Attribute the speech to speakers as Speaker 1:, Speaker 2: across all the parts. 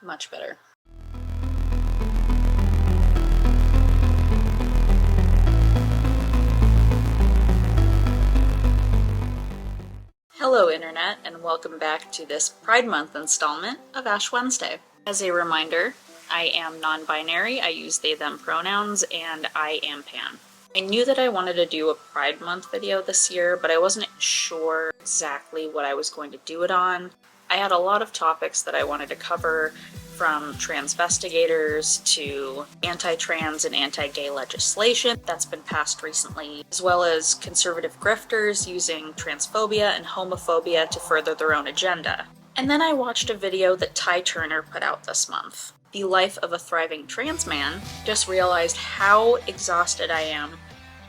Speaker 1: Much better. Hello Internet, and welcome back to this Pride Month installment of Ash Wednesday. As a reminder, I am non-binary, I use they them pronouns, and I am pan. I knew that I wanted to do a Pride Month video this year, but I wasn't sure exactly what I was going to do it on. I had a lot of topics that I wanted to cover, from transvestigators to anti-trans and anti-gay legislation that's been passed recently, as well as conservative grifters using transphobia and homophobia to further their own agenda. And then I watched a video that Ty Turner put out this month, The Life of a Thriving Trans Man. Just realized how exhausted I am,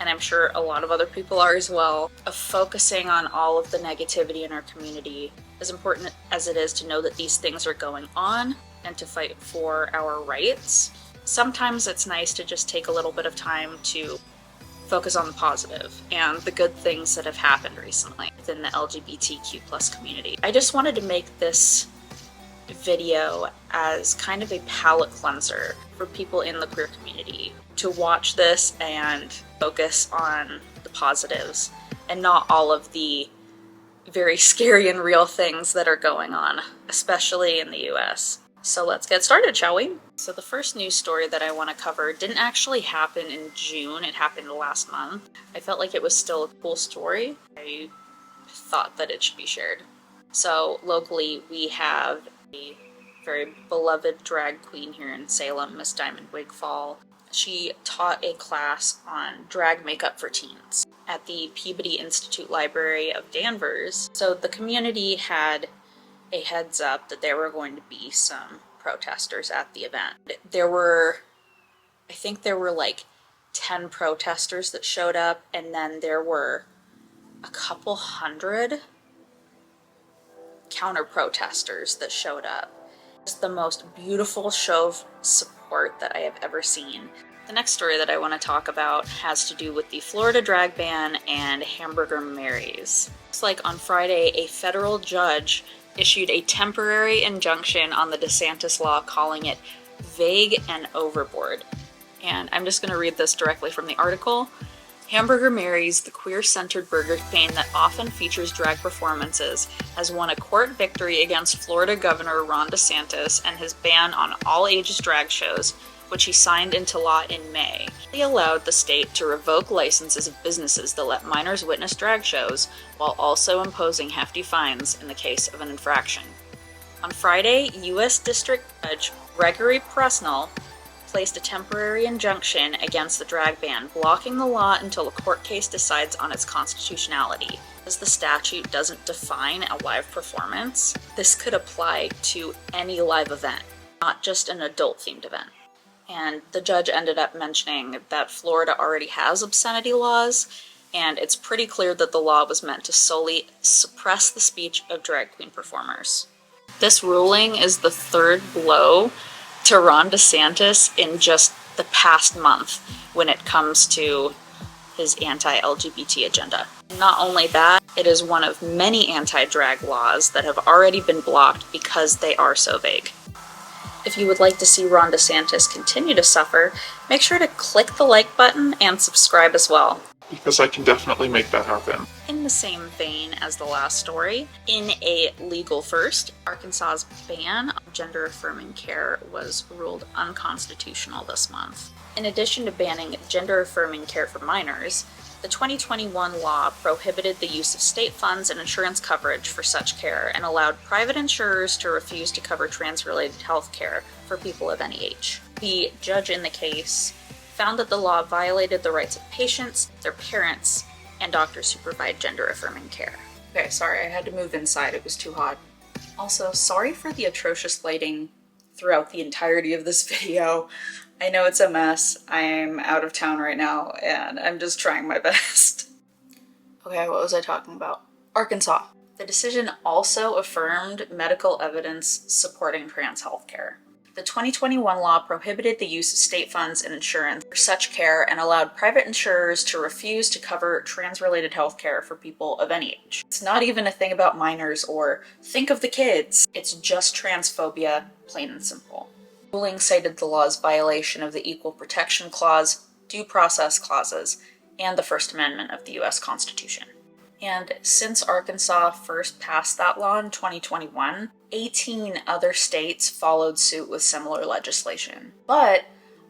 Speaker 1: and I'm sure a lot of other people are as well, of focusing on all of the negativity in our community. As important as it is to know that these things are going on and to fight for our rights, sometimes it's nice to just take a little bit of time to focus on the positive and the good things that have happened recently within the LGBTQ+ community. I just wanted to make this video as kind of a palate cleanser for people in the queer community to watch this and focus on the positives and not all of the very scary and real things that are going on, especially in the US. So let's get started, shall we? So the first news story that I want to cover didn't actually happen in June, it happened last month. I felt like it was still a cool story. I thought that it should be shared. So locally we have a very beloved drag queen here in Salem, Miss Diamond Wigfall. She taught a class on drag makeup for teens at the Peabody Institute Library of Danvers. So the community had a heads up that there were going to be some protesters at the event. I think there were like 10 protesters that showed up, and then there were a couple hundred counter-protesters that showed up. It's the most beautiful show of support that I have ever seen. The next story that I want to talk about has to do with the Florida drag ban and Hamburger Marys. It's like on Friday, a federal judge issued a temporary injunction on the DeSantis law, calling it vague and overboard. And I'm just going to read this directly from the article. Hamburger Marys, the queer-centered burger chain that often features drag performances, has won a court victory against Florida Governor Ron DeSantis and his ban on all-ages drag shows, which he signed into law in May. He allowed the state to revoke licenses of businesses that let minors witness drag shows, while also imposing hefty fines in the case of an infraction. On Friday, U.S. District Judge Gregory Presnell placed a temporary injunction against the drag ban, blocking the law until a court case decides on its constitutionality. As the statute doesn't define a live performance, this could apply to any live event, not just an adult-themed event. And the judge ended up mentioning that Florida already has obscenity laws, and it's pretty clear that the law was meant to solely suppress the speech of drag queen performers. This ruling is the third blow to Ron DeSantis in just the past month when it comes to his anti-LGBT agenda. Not only that, it is one of many anti-drag laws that have already been blocked because they are so vague. If you would like to see Ron DeSantis continue to suffer, make sure to click the like button and subscribe as well,
Speaker 2: because I can definitely make that happen.
Speaker 1: In the same vein as the last story, in a legal first, Arkansas's ban on gender-affirming care was ruled unconstitutional this month. In addition to banning gender-affirming care for minors, the 2021 law prohibited the use of state funds and insurance coverage for such care and allowed private insurers to refuse to cover trans-related health care for people of any age. The judge in the case found that the law violated the rights of patients, their parents, and doctors who provide gender-affirming care. Okay, sorry, I had to move inside, it was too hot. Also, sorry for the atrocious lighting throughout the entirety of this video. I know it's a mess, I'm out of town right now, and I'm just trying my best. Okay, what was I talking about? Arkansas. The decision also affirmed medical evidence supporting trans healthcare. The 2021 law prohibited the use of state funds and insurance for such care and allowed private insurers to refuse to cover trans-related health care for people of any age. It's not even a thing about minors or think of the kids. It's just transphobia, plain and simple. The ruling cited the law's violation of the Equal Protection Clause, Due Process Clauses, and the First Amendment of the U.S. Constitution. And since Arkansas first passed that law in 2021, 18 other states followed suit with similar legislation. But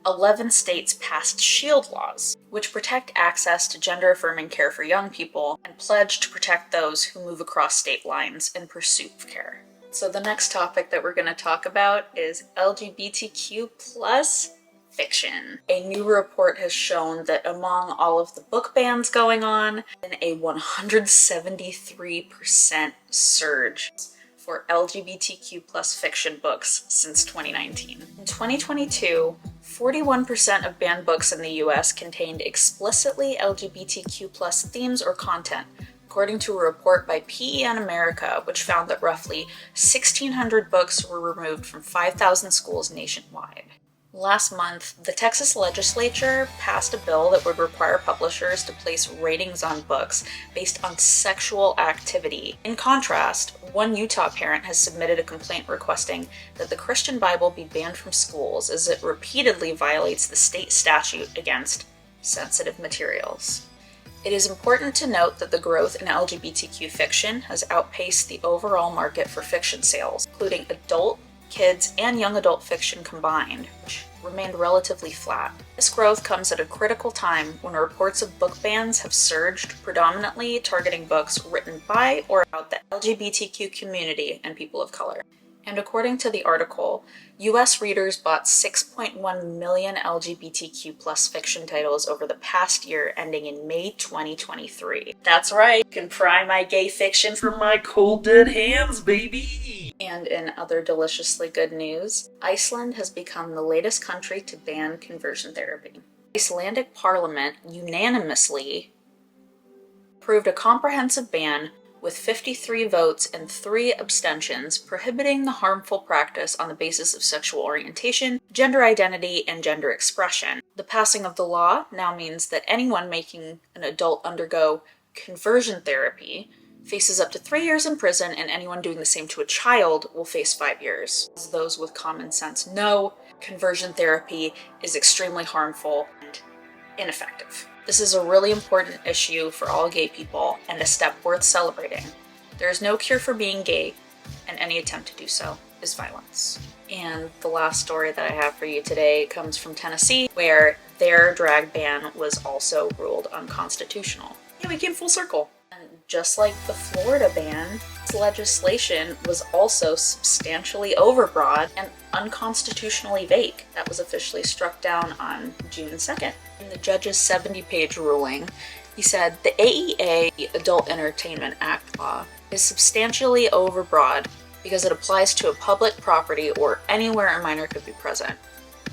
Speaker 1: 11 states passed SHIELD laws, which protect access to gender-affirming care for young people and pledge to protect those who move across state lines in pursuit of care. So the next topic that we're going to talk about is LGBTQ plus fiction. A new report has shown that among all of the book bans going on, a 173% surge for LGBTQ plus fiction books since 2019. In 2022, 41% of banned books in the US contained explicitly LGBTQ plus themes or content, according to a report by PEN America, which found that roughly 1,600 books were removed from 5,000 schools nationwide. Last month, the Texas legislature passed a bill that would require publishers to place ratings on books based on sexual activity. In contrast, one Utah parent has submitted a complaint requesting that the Christian Bible be banned from schools as it repeatedly violates the state statute against sensitive materials. It is important to note that the growth in LGBTQ fiction has outpaced the overall market for fiction sales, including adult, kids, and young adult fiction combined, which remained relatively flat. This growth comes at a critical time when reports of book bans have surged, predominantly targeting books written by or about the LGBTQ community and people of color. And according to the article, US readers bought 6.1 million LGBTQ plus fiction titles over the past year, ending in May 2023. That's right, you can pry my gay fiction from my cold dead hands, baby! And in other deliciously good news, Iceland has become the latest country to ban conversion therapy. Icelandic parliament unanimously approved a comprehensive ban with 53 votes and 3 abstentions, prohibiting the harmful practice on the basis of sexual orientation, gender identity, and gender expression. The passing of the law now means that anyone making an adult undergo conversion therapy faces up to 3 years in prison, and anyone doing the same to a child will face 5 years. As those with common sense know, conversion therapy is extremely harmful and ineffective. This is a really important issue for all gay people and a step worth celebrating. There is no cure for being gay, and any attempt to do so is violence. And the last story that I have for you today comes from Tennessee, where their drag ban was also ruled unconstitutional. Yeah, we came full circle. And just like the Florida ban, this legislation was also substantially overbroad and unconstitutionally vague. That was officially struck down on June 2nd. In the judge's 70-page ruling, he said the AEA, the Adult Entertainment Act law, is substantially overbroad because it applies to a public property or anywhere a minor could be present.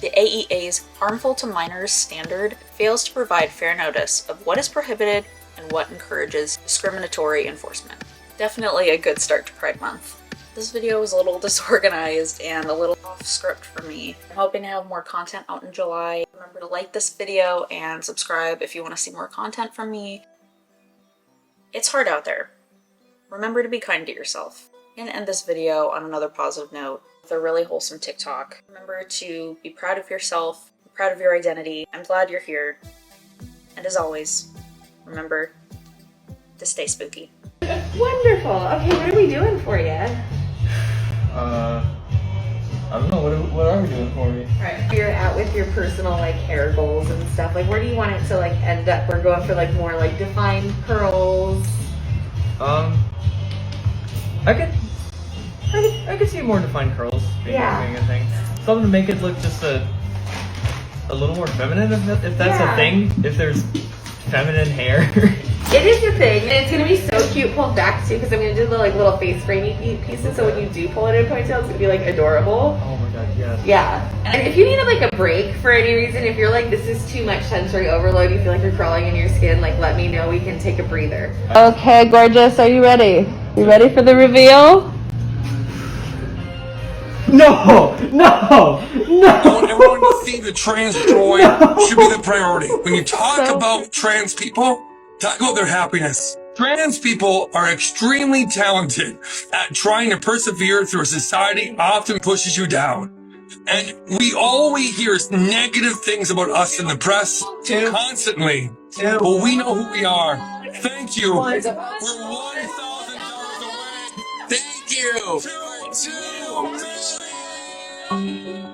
Speaker 1: The AEA's harmful to minors standard fails to provide fair notice of what is prohibited and what encourages discriminatory enforcement. Definitely a good start to Pride Month. This video was a little disorganized and a little off script for me. I'm hoping to have more content out in July. Remember to like this video and subscribe if you want to see more content from me. It's hard out there. Remember to be kind to yourself. I'm gonna end this video on another positive note with a really wholesome TikTok. Remember to be proud of yourself, be proud of your identity. I'm glad you're here. And as always, remember to stay spooky.
Speaker 3: Wonderful. Okay, what are we doing for you?
Speaker 4: I don't know. What are we doing for me?
Speaker 3: Alright, you're out with your personal like hair goals and stuff. Like, where do you want it to like end up? We're going for like more like defined curls.
Speaker 4: I could see more defined curls being a thing. Something to make it look just a little more feminine, if that's a thing. If there's feminine hair.
Speaker 3: It is a thing, and it's gonna be so cute pulled back too, because I'm gonna do the like little face framey pieces. So when you do pull it in a ponytail, it's gonna be like adorable.
Speaker 4: Oh my god, yes.
Speaker 3: Yeah. And if you need like a break for any reason, if you're like this is too much sensory overload, you feel like you're crawling in your skin, like let me know. We can take a breather. Okay, gorgeous. Are you ready? You ready for the reveal?
Speaker 4: No!
Speaker 5: I want everyone to see the trans joy should be the priority. When you talk about trans people, talk about their happiness. Trans people are extremely talented at trying to persevere through a society often pushes you down. And all we hear is negative things about us in the press constantly. But we know who we are. Thank you. We're $1,000 away. Thank you. 2 million.